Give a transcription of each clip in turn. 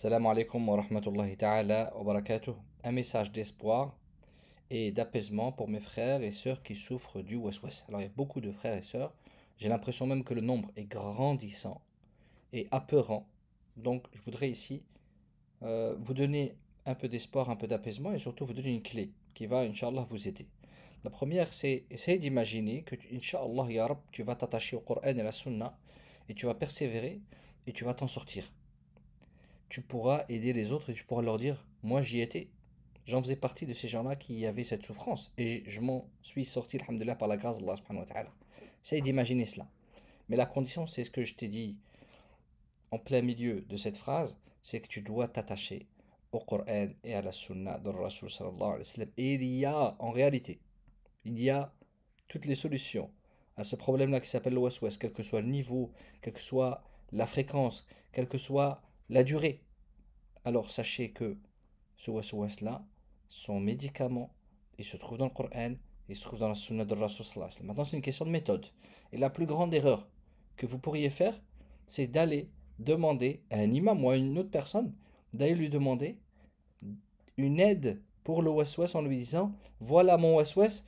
Salam alaikum wa rahmatullahi ta'ala wa barakatuh. Un message d'espoir et d'apaisement pour mes frères et sœurs qui souffrent du waswas. Alors il y a beaucoup de frères et sœurs. J'ai l'impression même que le nombre est grandissant et apeurant. Donc je voudrais ici vous donner un peu d'espoir, un peu d'apaisement et surtout vous donner une clé qui va, Inch'Allah, vous aider. La première, c'est essayer d'imaginer que, Inch'Allah, Ya Rab, tu vas t'attacher au Coran et à la Sunna et tu vas persévérer et tu vas t'en sortir. Tu pourras aider les autres et tu pourras leur dire, moi j'y étais. J'en faisais partie de ces gens-là qui avaient cette souffrance et je m'en suis sorti, alhamdoulilah, par la grâce d'Allah subhanahu wa ta'ala. Essaye d'imaginer cela. Mais la condition, c'est ce que je t'ai dit en plein milieu de cette phrase, c'est que tu dois t'attacher au Coran et à la Sunna de Rasul sallallahu alayhi wa sallam. Et il y a, en réalité, il y a toutes les solutions à ce problème-là qui s'appelle le waswas, quel que soit le niveau, quelle que soit la fréquence, quelle que soit la durée. Alors sachez que ce waswas-là, son médicament, il se trouve dans le Coran, il se trouve dans la Sunna de Rasul sallallahu alayhi wa sallam. Maintenant, c'est une question de méthode. Et la plus grande erreur que vous pourriez faire, c'est d'aller demander à un imam ou à une autre personne, d'aller lui demander une aide pour le waswas en lui disant, voilà mon waswas,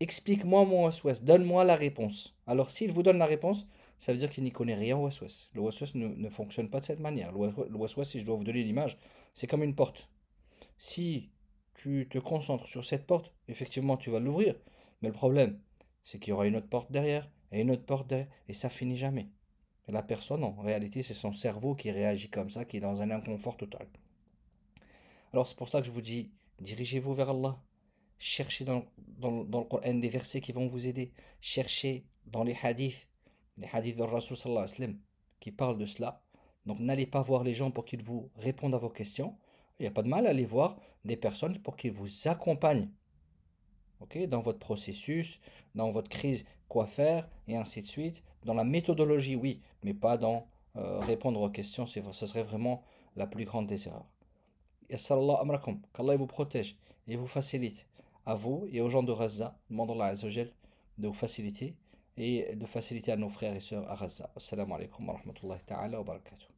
explique-moi mon waswas, donne-moi la réponse. Alors s'il vous donne la réponse, ça veut dire qu'il n'y connaît rien au waswas. Le waswas ne fonctionne pas de cette manière. Le waswas, si je dois vous donner l'image, c'est comme une porte. Si tu te concentres sur cette porte, effectivement tu vas l'ouvrir. Mais le problème, c'est qu'il y aura une autre porte derrière, et une autre porte derrière, et ça finit jamais. Et la personne, en réalité, c'est son cerveau qui réagit comme ça, qui est dans un inconfort total. Alors c'est pour cela que je vous dis, dirigez-vous vers Allah. Cherchez dans le Coran des versets qui vont vous aider. Cherchez dans les hadiths de Rasul sallallahu alayhi wa sallam, qui parlent de cela. Donc n'allez pas voir les gens pour qu'ils vous répondent à vos questions. Il n'y a pas de mal à aller voir des personnes pour qu'ils vous accompagnent, ok, dans votre processus, dans votre crise, quoi faire, et ainsi de suite. Dans la méthodologie, oui, mais pas dans répondre aux questions. Ce serait vraiment la plus grande des erreurs. Yassarallah amrakum, qu'Allah vous protège et vous facilite, à vous et aux gens de Gaza, demandons Allah Azzawajal de vous faciliter et de faciliter à nos frères et sœurs à Gaza. Assalamu alaikum wa rahmatullahi ta'ala wa barakatuh.